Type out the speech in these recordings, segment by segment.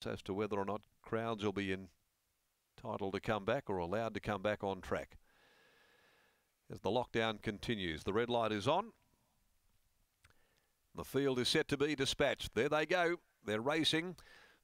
as to whether or not crowds will be entitled to come back or allowed to come back on track. As the lockdown continues, the red light is on. The field is set to be dispatched. There they go. They're racing.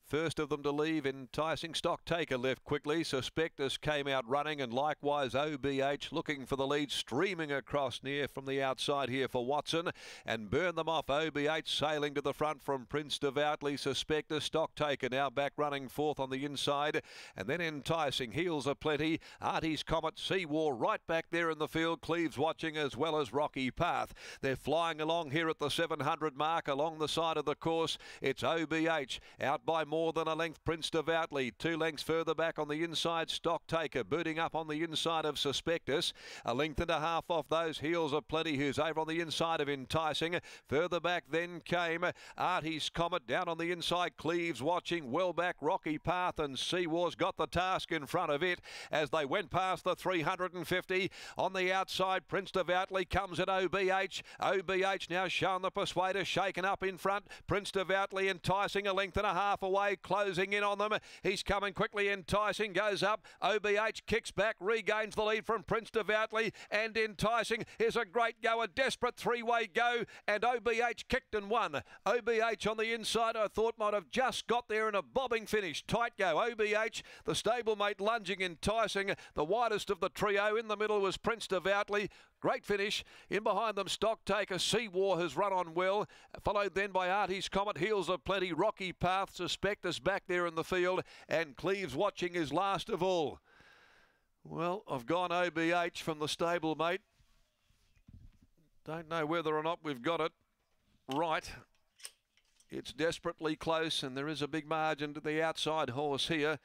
First of them to leave, Enticing Stock Taker left quickly. Suspectus came out running, and likewise OBH looking for the lead, streaming across near from the outside here for Watson, and burn them off. OBH sailing to the front from Prince Devoutly. Suspectus Stock Taker now back running fourth on the inside, and then Enticing. Heels are plenty. Artie's Comet, Sea War right back there in the field. Cleves watching, as well as Rocky Path. They're flying along here at the 700 mark along the side of the course. It's OBH out by more than a length. Prince Devoutly 2 lengths further back on the inside. Stock Taker booting up on the inside of Suspectus, a length and a half off those. Heels are plenty, who's over on the inside of Enticing. Further back then came Artie's Comet down on the inside. Cleves watching, well back Rocky Path, and Sea War's got the task in front of it as they went past the 350. On the outside, Prince Devoutly comes at OBH. OBH now shown the Persuader, shaken up in front. Prince Devoutly Enticing a length and a half away, closing in on them. He's coming quickly. Enticing goes up. OBH kicks back, regains the lead from Prince Devoutly, and Enticing is a great go, a desperate three-way go, and OBH kicked and won. OBH on the inside, I thought might have just got there in a bobbing finish. Tight go. OBH, the stablemate lunging. Enticing, the widest of the trio. In the middle was Prince Devoutly. Great finish. In behind them, Stock Taker. Sea War has run on well. Followed then by Artie's Comet. Heels are plenty. Rocky Path, Suspectus back there in the field. And Cleves watching is last of all. Well, I've gone OBH from the stablemate. Don't know whether or not we've got it right. It's desperately close, and there is a big margin to the outside horse here.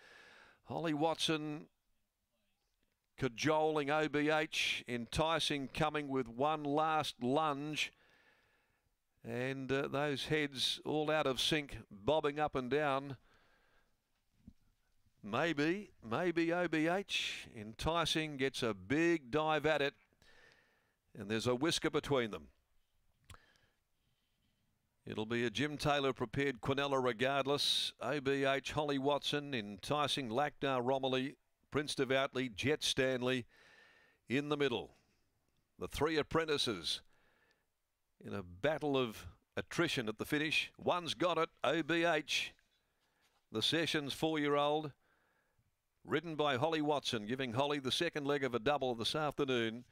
Holly Watson cajoling OBH. Enticing coming with one last lunge, and those heads all out of sync, bobbing up and down. Maybe OBH. Enticing gets a big dive at it, and there's a whisker between them. It'll be a Jim Taylor prepared Quinella regardless. OBH, Holly Watson, Enticing, Lactar Romilly, Prince Devoutly, Jet Stanley in the middle. The three apprentices in a battle of attrition at the finish. One's got it, OBH, the Sessions 4-year-old, ridden by Holly Watson, giving Holly the second leg of a double this afternoon.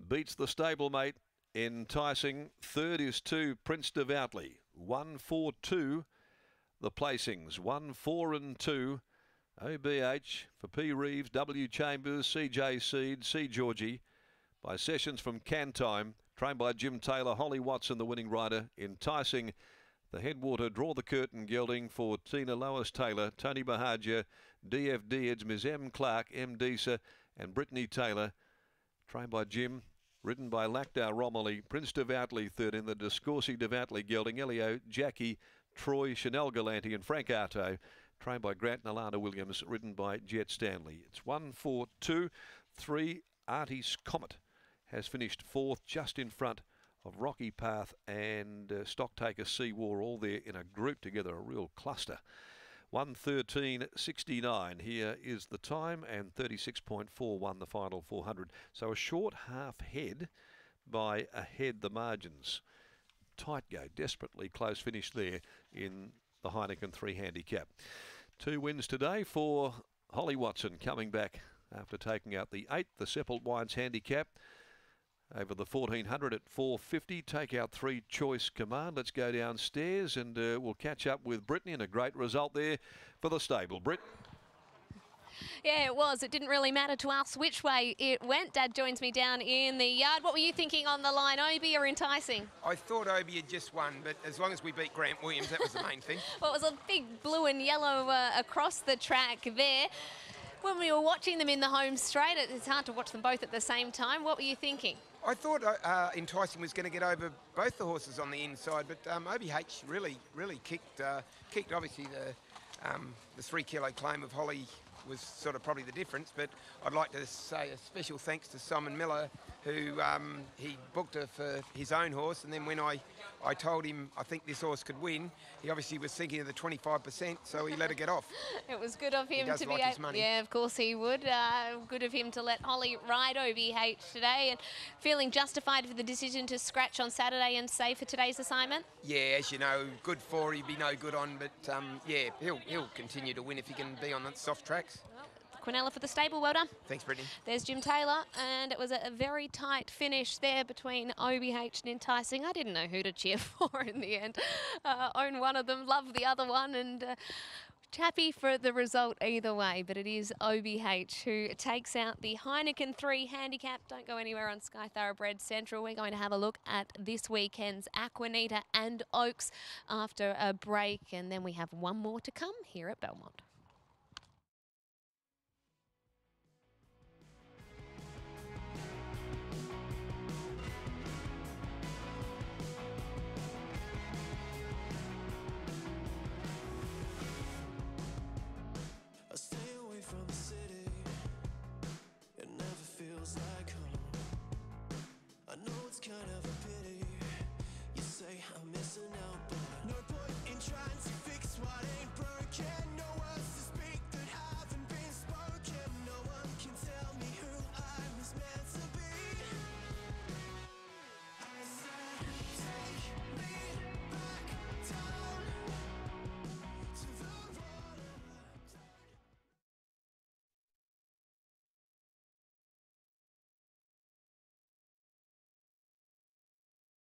Beats the stablemate, Enticing. Third is 2, Prince Devoutly. 1, 4, 2, the placings. 1, 4 and 2. OBH for P. Reeves, W. Chambers, CJ Seed, C. Georgie, by Sessions from Cantime, trained by Jim Taylor. Holly Watson, the winning rider. Enticing, the headwater, draw the curtain gelding for Tina Lois Taylor, Tony Bahagia, DF Deeds, Ms. M. Clark, M. Deesa, and Brittany Taylor, trained by Jim, ridden by Lactar Romilly. Prince Devoutly third in the Discorsi Devoutly gelding. Elio, Jackie, Troy, Chanel Galante, and Frank Arto, trained by Grant and Alana Williams, ridden by Jet Stanley. It's 1, 4, 2, 3. Artie's Comet has finished fourth, just in front of Rocky Path and Stock Taker Sea War, all there in a group together, a real cluster. 1:13.69 here is the time, and 36.41 the final 400. So a short half head by a head the margins. Tight go, desperately close finish there in the Heineken 3 handicap. 2 wins today for Holly Watson, coming back after taking out the 8th, the Seppelt Wines handicap. Over the 1400 at 450, take out 3 Choice Command. Let's go downstairs and we'll catch up with Brittany, and a great result there for the stable. Britt. Yeah, it was. It didn't really matter to us which way it went. Dad joins me down in the yard. What were you thinking on the line, Obi or Enticing? I thought Obi had just won, but as long as we beat Grant Williams, that was the main thing. Well, it was a big blue and yellow across the track there. When we were watching them in the home straight, it's hard to watch them both at the same time. What were you thinking? I thought Enticing was going to get over both the horses on the inside, but OBH really kicked obviously the 3 kilo claim of Holly was sort of probably the difference. But I'd like to say a special thanks to Simon Miller, who he booked her for his own horse, and then when I told him I think this horse could win, he obviously was thinking of the 25%, so he let her get off. It was good of him to like be his money. Yeah, of course he would. Good of him to let Holly ride OBH today, and feeling justified for the decision to scratch on Saturday and save for today's assignment. Yeah, as you know, good for he'd be no good on, but yeah, he'll continue to win if he can be on the soft tracks. Well, Quinella for the stable, well done. Thanks, Brittany. There's Jim Taylor, and it was a very tight finish there between OBH and Enticing. I didn't know who to cheer for in the end. Own one of them, love the other one, and happy for the result either way, but it is OBH who takes out the Heineken 3 handicap. Don't go anywhere on Sky Thoroughbred Central. We're going to have a look at this weekend's Aquanita and Oaks after a break, and then we have one more to come here at Belmont.